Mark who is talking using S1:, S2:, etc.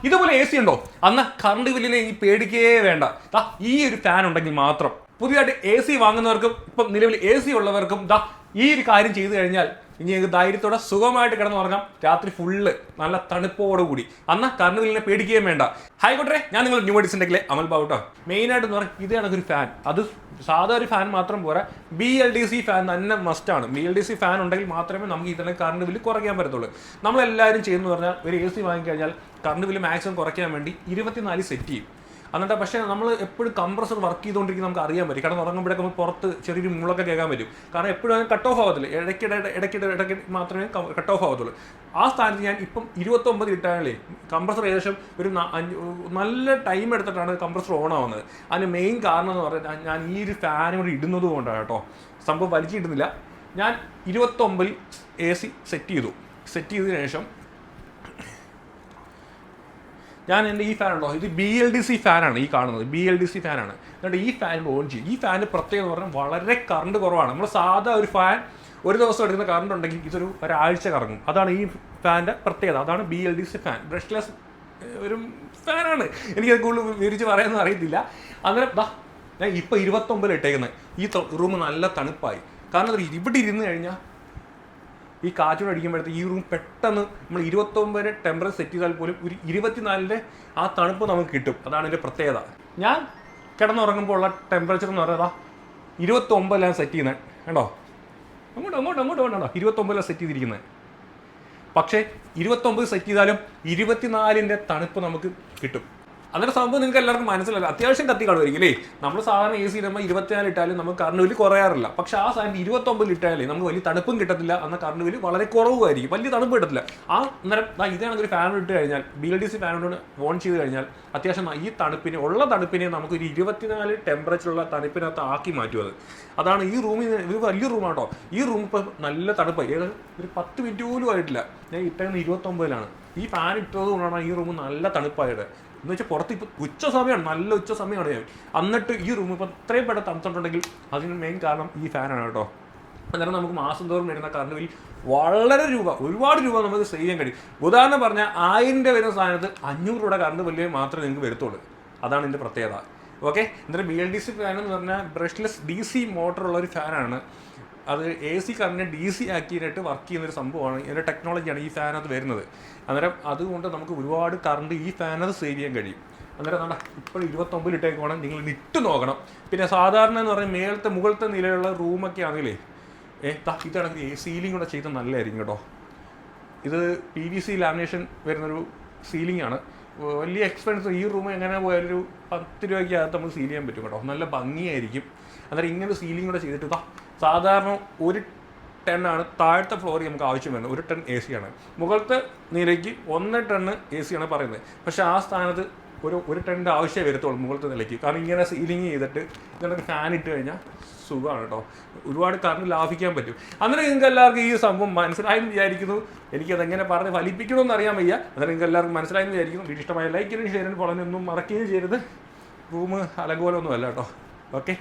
S1: ഇതുപോലെ AC ഉണ്ടോ? അന്ന് കറണ്ട് ബില്ലിനെ ഈ പേടിക്കേ വേണ്ട. ഈ ഒരു ഫാൻ ഉണ്ടെങ്കിൽ മാത്രം. പുതിയതായിട്ട് AC വാങ്ങുന്നവർക്കും ഇപ്പം നിലവിൽ AC ഉള്ളവർക്കും ഈ ഒരു കാര്യം ചെയ്തു കഴിഞ്ഞാൽ ഇനി ധൈര്യത്തോടെ സുഖമായിട്ട് കിടന്നുറങ്ങാം. രാത്രി ഫുള്ള് നല്ല തണുപ്പോടുകൂടി. അന്ന് കറണ്ട് ബില്ലിനെ പേടിക്കുകയും വേണ്ട. ആയിക്കോട്ടെ, ഞാൻ നിങ്ങൾ ന്യൂ എഡിഷൻ്റെങ്കിലെ അമൽ ബാബുട്ടോ. മെയിനായിട്ട് എന്ന് പറഞ്ഞാൽ ഇത് കണക്കൊരു ഫാൻ, അത് സാധാ ഒരു ഫാൻ മാത്രം പോരാ, BLDC ഫാൻ തന്നെ മസ്റ്റാണ്. BLDC ഫാൻ ഉണ്ടെങ്കിൽ മാത്രമേ നമുക്ക് ഇതിനെ കറണ്ട് ബില്ല് കുറയ്ക്കാൻ പറ്റത്തുള്ളൂ. നമ്മളെല്ലാവരും ചെയ്യുന്നു പറഞ്ഞാൽ ഒരു AC വാങ്ങിക്കഴിഞ്ഞാൽ കറണ്ട് ബില്ല് മാക്സിമം കുറയ്ക്കാൻ വേണ്ടി 24 സെറ്റ് ചെയ്യും. എന്നിട്ട് പക്ഷേ നമ്മൾ എപ്പോഴും കംപ്രസർ വർക്ക് ചെയ്തുകൊണ്ടിരിക്കും, നമുക്ക് അറിയാൻ പറ്റും. കാരണം ഉറങ്ങുമ്പോഴേക്കും നമുക്ക് പുറത്ത് ചെറിയൊരു മുളൊക്കെ കേൾക്കാൻ പറ്റും. കാരണം എപ്പോഴും അതിന് കട്ട് ഓഫ് ആവത്തില്ല, ഇടയ്ക്കിടെ മാത്രമേ കട്ട് ഓഫ് ആവത്തുള്ളൂ. ആ സ്ഥാനത്ത് ഞാൻ ഇപ്പം 29 ഇട്ടാലേ കംപ്രസർ ഏകദേശം ഒരു നല്ല ടൈം എടുത്തിട്ടാണ് കംപ്രസർ ഓൺ ആവുന്നത്. അതിന് മെയിൻ കാരണം എന്ന് പറഞ്ഞാൽ ഞാൻ ഈ ഒരു ഫാൻ കൂടി ഇടുന്നത് കൊണ്ടാണ് കേട്ടോ. സംഭവം വലിച്ചിടുന്നില്ല. ഞാൻ 29 AC സെറ്റ് ചെയ്തതിനു ശേഷം ഞാൻ എൻ്റെ ഈ ഫാൻ ഉണ്ടോ, ഇത് BLDC ഫാനാണ് ഈ കാണുന്നത്, BLDC ഫാനാണ്. എന്നിട്ട് ഈ ഫാൻ ഓൺ ചെയ്യും. ഈ ഫാനിൻ്റെ പ്രത്യേകത എന്ന് പറഞ്ഞാൽ വളരെ കറണ്ട് കുറവാണ്. നമ്മൾ സാധാ ഒരു ഫാൻ ഒരു ദിവസം എടുക്കുന്ന കറണ്ട് ഉണ്ടെങ്കിൽ ഇതൊരു ഒരാഴ്ച കറങ്ങും. അതാണ് ഈ ഫാനിൻ്റെ പ്രത്യേകത. അതാണ് BLDC ഫാൻ. ബ്രഷ്ലെസ് ഒരു ഫാനാണ്. എനിക്കത് കൂടുതൽ വിവരിച്ച് പറയാനൊന്നും അറിയത്തില്ല. അന്നേരം ഞാൻ ഇപ്പോൾ 29 ഇട്ടേക്കുന്നത്. ഈ റൂം നല്ല തണുപ്പായി. കാരണം ഇവിടെ ഇരുന്ന് കഴിഞ്ഞാൽ ഈ കാറ്റോട് അടിക്കുമ്പോഴത്തേക്ക് ഈ റൂം പെട്ടെന്ന് നമ്മൾ 29 ടെമ്പറേച്ചർ സെറ്റ് ചെയ്താൽ പോലും ഒരു 24 ആ തണുപ്പ് നമുക്ക് കിട്ടും. അതാണ് എൻ്റെ പ്രത്യേകത. ഞാൻ കിടന്നുറങ്ങുമ്പോൾ ഉള്ള ടെമ്പറേച്ചർ എന്ന് പറയുന്നത് 29 സെറ്റ് ചെയ്യുന്നത് കേട്ടോ. അങ്ങോട്ടോ 29 സെറ്റ് ചെയ്തിരിക്കുന്നത്. പക്ഷേ 29 സെറ്റ് ചെയ്താലും 24 തണുപ്പ് നമുക്ക് കിട്ടും. അന്നേരം സംഭവം നിങ്ങൾക്ക് എല്ലാവർക്കും മനസ്സിലല്ല. അത്യാവശ്യം കത്തി കാണുമായിരിക്കും അല്ലേ. നമ്മൾ സാധാരണ AC ഇടുമ്പോൾ 24 ഇട്ടാലും നമുക്ക് കറണ്ട് ബില്ല് കുറയാറില്ല. പക്ഷേ ആ സാധനം 29 ഇട്ടാലേ നമുക്ക് വലിയ തണുപ്പും കിട്ടത്തില്ല. എന്നാൽ കറണ്ട് ബില്ല് വളരെ കുറവുമായിരിക്കും, വലിയ തണുപ്പ് കിട്ടത്തില്ല. അന്നേരം ഇതാണെങ്കിൽ ഒരു ഫാൻ ഇട്ട് കഴിഞ്ഞാൽ, BLDC ഫാനോട് ഓൺ ചെയ്ത് കഴിഞ്ഞാൽ അത്യാവശ്യം ഈ തണുപ്പിനെ നമുക്ക് ഒരു 24 ടെമ്പറേച്ചറുള്ള തണുപ്പിനകത്ത് ആക്കി മാറ്റും. അതാണ് ഈ റൂമിൽ, ഇത് വലിയ റൂമാട്ടോ. ഈ റൂം ഇപ്പോൾ നല്ല തണുപ്പായി. ഒരു 10 മിനിറ്റ് പോലും ആയിട്ടില്ല. ഞാൻ ഇട്ടേക്കുന്നത് 29 ഈ ഫാൻ ഇട്ടത് കൊണ്ടാണ് ഈ റൂം നല്ല തണുപ്പായത്. എന്ന് വെച്ചാൽ പുറത്ത് ഇപ്പോൾ ഉച്ച സമയമാണ്, നല്ല ഉച്ച സമയമാണ് ഞാൻ. എന്നിട്ട് ഈ റൂം ഇപ്പോൾ ഇത്രയും പെട്ടെന്ന് തണുത്തിട്ടുണ്ടെങ്കിൽ അതിന് മെയിൻ കാരണം ഈ ഫാനാണ് കേട്ടോ. അന്നേരം നമുക്ക് മാസം തോറും വരുന്ന കറണ്ട് ബിൽ ഒരുപാട് രൂപ നമുക്ക് സേവ് ചെയ്യാൻ കഴിയും. ഉദാഹരണം പറഞ്ഞാൽ 1000 രൂപ വരുന്ന സാധനത്ത് 500 രൂപയുടെ കറണ്ട് ബില്ല് മാത്രമേ നിങ്ങൾക്ക് വരത്തുള്ളൂ. അതാണ് ഇതിൻ്റെ പ്രത്യേകത. ഓക്കെ. എന്നിട്ട് BLDC ഫാൻ എന്ന് പറഞ്ഞാൽ ബ്രഷ്ലെസ് DC മോട്ടറുള്ള ഒരു ഫാനാണ്. അത് AC കറണ്ടിനെ DC ആക്കിയിട്ട് വർക്ക് ചെയ്യുന്നൊരു സംഭവമാണ്. ഇതിൻ്റെ ടെക്നോളജിയാണ് ഈ ഫാനകത്ത് വരുന്നത്. അന്നേരം അതുകൊണ്ട് നമുക്ക് ഒരുപാട് കറണ്ട് ഈ ഫാനകത്ത് സേവ് ചെയ്യാൻ കഴിയും. അന്നേരം ഇപ്പോൾ 29 ഇട്ടേക്ക് നിങ്ങൾ ഇട്ട് നോക്കണം. പിന്നെ സാധാരണ എന്ന് പറഞ്ഞാൽ മുകളിലത്തെ നിലയിലുള്ള റൂമൊക്കെ ആണെങ്കിലേ ഇതാണെങ്കിൽ സീലിംഗ് കൂടെ ചെയ്ത് നല്ലതായിരിക്കും കേട്ടോ. ഇത് PVC ലാമിനേഷൻ വരുന്നൊരു സീലിംഗ് ആണ്. വലിയ എക്സ്പെൻസ്. ഈ റൂം എങ്ങനെ പോയാലും ഒരു 10 രൂപയ്ക്കകത്ത് നമുക്ക് സീൽ ചെയ്യാൻ പറ്റും കേട്ടോ. നല്ല ഭംഗിയായിരിക്കും. അന്നേരം ഇങ്ങനെ സീലിംഗ് കൂടെ ചെയ്തിട്ട് സാധാരണ 1 ടണ്ണാണ് താഴത്തെ ഫ്ലോറിൽ നമുക്ക് ആവശ്യം വരുന്നത്. 1 ടൺ AC ആണ്. മുകളിലത്തെ നിലയ്ക്ക് 1 ടൺ AC ആണ് പറയുന്നത്. പക്ഷേ ആ സ്ഥാനത്ത് ഒരു ടണ്ണിൻ്റെ ആവശ്യമേ വരത്തുള്ളൂ മുകളിലത്തെ നിലയ്ക്ക്. കാരണം ഇങ്ങനെ സീലിംഗ് ചെയ്തിട്ട് ഇങ്ങനെ ഫാൻ ഇട്ട് കഴിഞ്ഞാൽ സുഖമാണ് കേട്ടോ. ഒരുപാട് കറണ്ട് ലാഭിക്കാൻ പറ്റും. അന്നേരം നിങ്ങൾക്ക് എല്ലാവർക്കും ഈ സംഭവം മനസ്സിലായെന്ന് വിചാരിക്കുന്നു. എനിക്കതെങ്ങനെ പറഞ്ഞ് ഫലിപ്പിക്കണമെന്ന് അറിയാൻ വയ്യ. അന്നേരം നിങ്ങൾക്ക് എല്ലാവർക്കും മനസ്സിലായെന്ന് വിചാരിക്കുന്നു. വീഡിയോ ഇഷ്ടമായ ലൈക്ക് ചെയ്യാനും ഷെയർ ചെയ്യാനും ഫോളോ ഒന്നും മറക്കുകയും ചെയ്യരുത്. റൂം അലങ്കോലമൊന്നും അല്ല കേട്ടോ. ഓക്കെ.